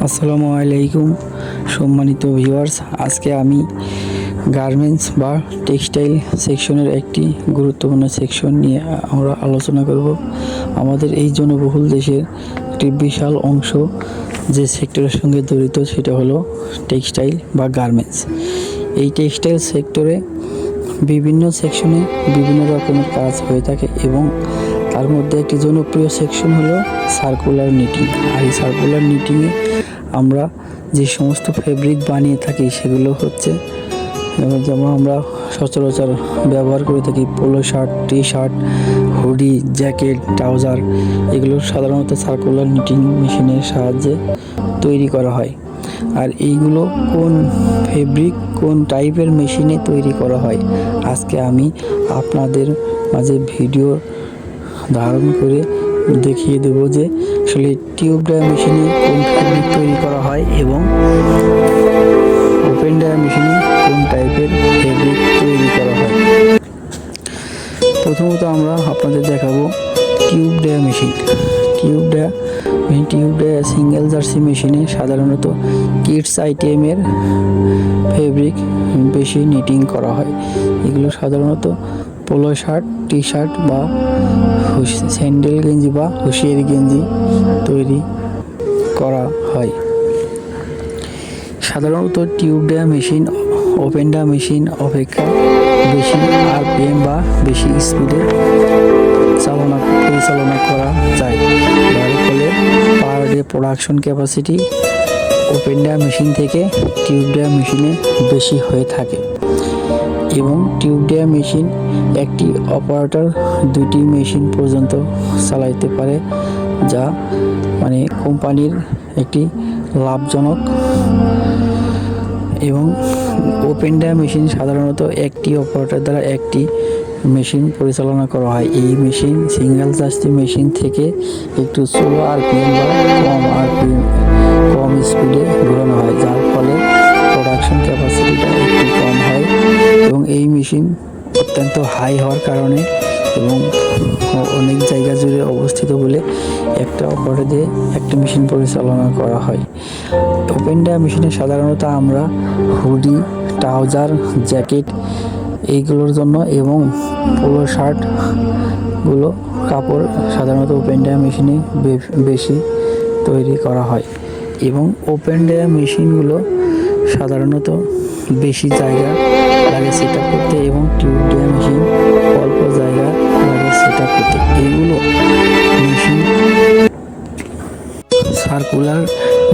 আসসালামু আলাইকুম সম্মানিত ভিউয়ার্স, আজকে আমি গার্মেন্টস বা টেক্সটাইল সেকশনের একটি গুরুত্বপূর্ণ সেকশন নিয়ে আমরা আলোচনা করব। আমাদের এই জনবহুল দেশের একটি বিশাল অংশ যে সেক্টরের সঙ্গে জড়িত সেটা হলো টেক্সটাইল বা গার্মেন্টস। এই টেক্সটাইল সেক্টরে বিভিন্ন সেকশনে বিভিন্ন রকমের কাজ হয়ে থাকে এবং তার মধ্যে একটি জনপ্রিয় সেকশন হলো সার্কুলার নিটিং। আর এই সার্কুলার নিটিংয়ে আমরা যে সমস্ত ফেব্রিক বানিয়ে থাকি সেগুলো হচ্ছে যেমন আমরা সচরাচর ব্যবহার করে থাকি polo shirt, T shirt, hoodie, jacket, trouser. এগুলো সাধারণত সার্কুলার নিটিং মেশিনের সাহায্যে তৈরি করা হয়। আর এইগুলো কোন ফেব্রিক কোন টাইপের মেশিনে তৈরি করা হয় আজকে আমি আপনাদের মাঝে ভিডিও ধারণ করে দেখিয়ে দেব যে আসলে টিউব ডাই মেশিনে কোন ফেব্রিক তৈরি করা হয় এবং ওপেন ডাই মেশিনে কোন টাইপের ফেব্রিক তৈরি করা হয়। প্রথমত আমরা আপনাদের দেখাবো tube die machine. Tube die single jersey মেশিনে সাধারণত কিডস আইটেমের ফেব্রিক বেশি নিটিং করা হয়। এগুলো সাধারণত পোলো শার্ট, টি শার্ট বা স্যান্ডেল গেঞ্জি বা হুঁশিয়ারি গেঞ্জি তৈরি করা হয়। সাধারণত tube die machine open die machine অপেক্ষা বেশি আরপিএম বা বেশি স্পিডে পরিচালনা করা যায়, যার ফলে per day production capacity open die machine থেকে টিউব ডাই মেশিনে বেশি হয়ে থাকে। এবং টিউব ডাই মেশিন একটি অপারেটর দুটি মেশিন পর্যন্ত চালাইতে পারে, যা কোম্পানির একটি লাভজনক। এবং ওপেন ডাই মেশিন সাধারণত একটি অপারেটর দ্বারা একটি মেশিন পরিচালনা করা হয়। এই মেশিন সিঙ্গেল জার্সি মেশিন থেকে একটু স্লো আরপিএম বা কম স্পিডে ঘোরানো হয়, যার ফলে প্রোডাকশন ক্যাপাসিটিটা একটু কম হয়। এবং এই মেশিন অত্যন্ত হাই হওয়ার কারণে এবং অনেক জায়গা জুড়ে অবস্থিত বলে একটা অপারেটর দিয়ে একটা মেশিন পরিচালনা করা হয়। ওপেন ডাই মেশিনে সাধারণত আমরা হুডি, ট্রাউজার, জ্যাকেট এইগুলোর জন্য এবং পোলো শার্টগুলো কাপড় সাধারণত ওপেন ডাই মেশিনে বেশি তৈরি করা হয়। এবং ওপেন ডাই মেশিনগুলো সাধারণত বেশি জায়গা লাগে সেট আপ করতে এবং টিউব ডাই মেশিন অল্প জায়গা লাগে সেট আপ করতে। এইগুলো মেশিন সার্কুলার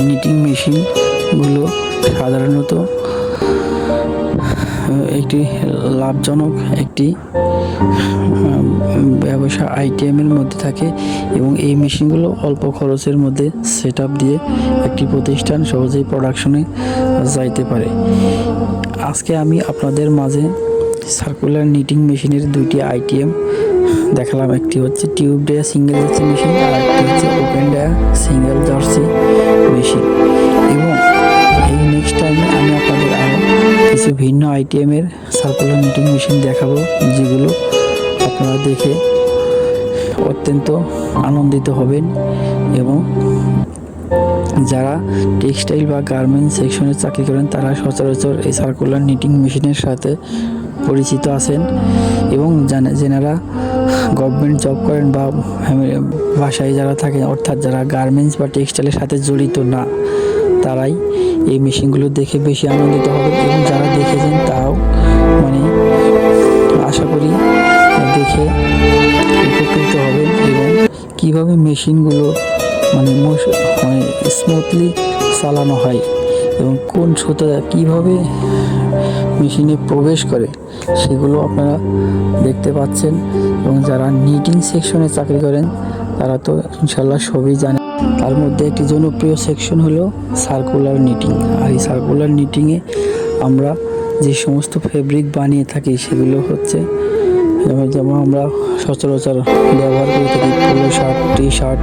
নিটিং মেশিনগুলো সাধারণত একটি লাভজনক একটি ব্যবসা আইটেমের মধ্যে থাকে এবং এই মেশিনগুলো অল্প খরচের মধ্যে সেট আপ দিয়ে একটি প্রতিষ্ঠান সহজেই প্রোডাকশনে যাইতে পারে। আজকে আমি আপনাদের মাঝে সার্কুলার নিটিং মেশিনের দুইটি আইটেম দেখালাম। একটি হচ্ছে tube die single jersey machine আর একটি হচ্ছে open die single jersey machine. এবং এই নেক্সট টাইমে আমি আপনাদের আরও কিছু ভিন্ন আইটেমের সার্কুলার নিটিং মেশিন দেখাবো, যেগুলো আপনারা দেখে অত্যন্ত আনন্দিত হবেন। এবং যারা টেক্সটাইল বা গার্মেন্টস সেকশনে চাকরি করেন তারা সচরাচর এই সার্কুলার নিটিং মেশিনের সাথে পরিচিত আছেন এবং যেনারা গভর্নমেন্ট জব করেন বা বাসায় যারা থাকেন, অর্থাৎ যারা গার্মেন্টস বা টেক্সটাইলের সাথে জড়িত না, তারাই এই মেশিনগুলো দেখে বেশি আনন্দিত হবেন। এবং যারা দেখেছেন তারাও আশা করি দেখে উপকৃত হবেন এবং কীভাবে মেশিনগুলো স্মুথলি চালানো হয় এবং কোন সুতা কীভাবে মেশিনে প্রবেশ করে সেগুলো আপনারা দেখতে পাচ্ছেন। এবং যারা নিটিং সেকশনে চাকরি করেন তারা তো ইনশাল্লাহ সবই জানেন। তার মধ্যে একটি জনপ্রিয় সেকশন হলো সার্কুলার নিটিং। আর এই সার্কুলার নিটিংয়ে আমরা যে সমস্ত ফেব্রিক বানিয়ে থাকি সেগুলো হচ্ছে যেমন আমরা সচরাচর ব্যবহার করে থাকি polo shirt, T shirt,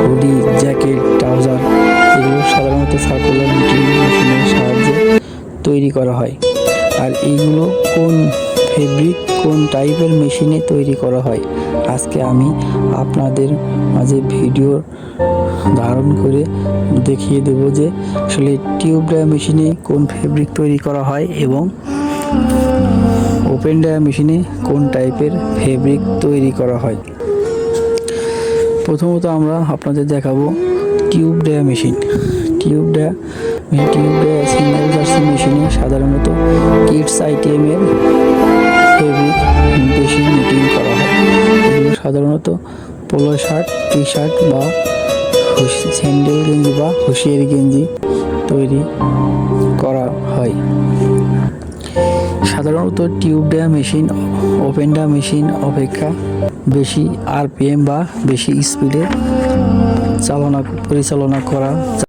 hoodie, jacket, trouser. এগুলো সাধারণত সার্কুলার নিটিং মেশিনের সাহায্যে তৈরি করা হয়। আর এইগুলো কোন ফেব্রিক কোন টাইপের মেশিনে তৈরি করা হয় আজকে আমি আপনাদের মাঝে ভিডিও ধারণ করে দেখিয়ে দেব যে আসলে টিউব ডায়া মেশিনে কোন ফেব্রিক তৈরি করা হয় এবং ওপেন ডায়া মেশিনে কোন টাইপের ফেব্রিক তৈরি করা হয়। প্রথমত আমরা আপনাদের দেখাবো tube dia machine. Tube dia single jersey মেশিনে সাধারণত কিডস আইটেমের ফেব্রিক বেশি নিটিং করা হয়। এগুলো সাধারণত পোলো শার্ট, টি শার্ট বা স্যান্ডেল গেঞ্জি বা হুঁশিয়ারি গেঞ্জি তৈরি করা হয়। সাধারণত tube dia machine open dia machine অপেক্ষা বেশি আরপিএম বা বেশি স্পিডে পরিচালনা করা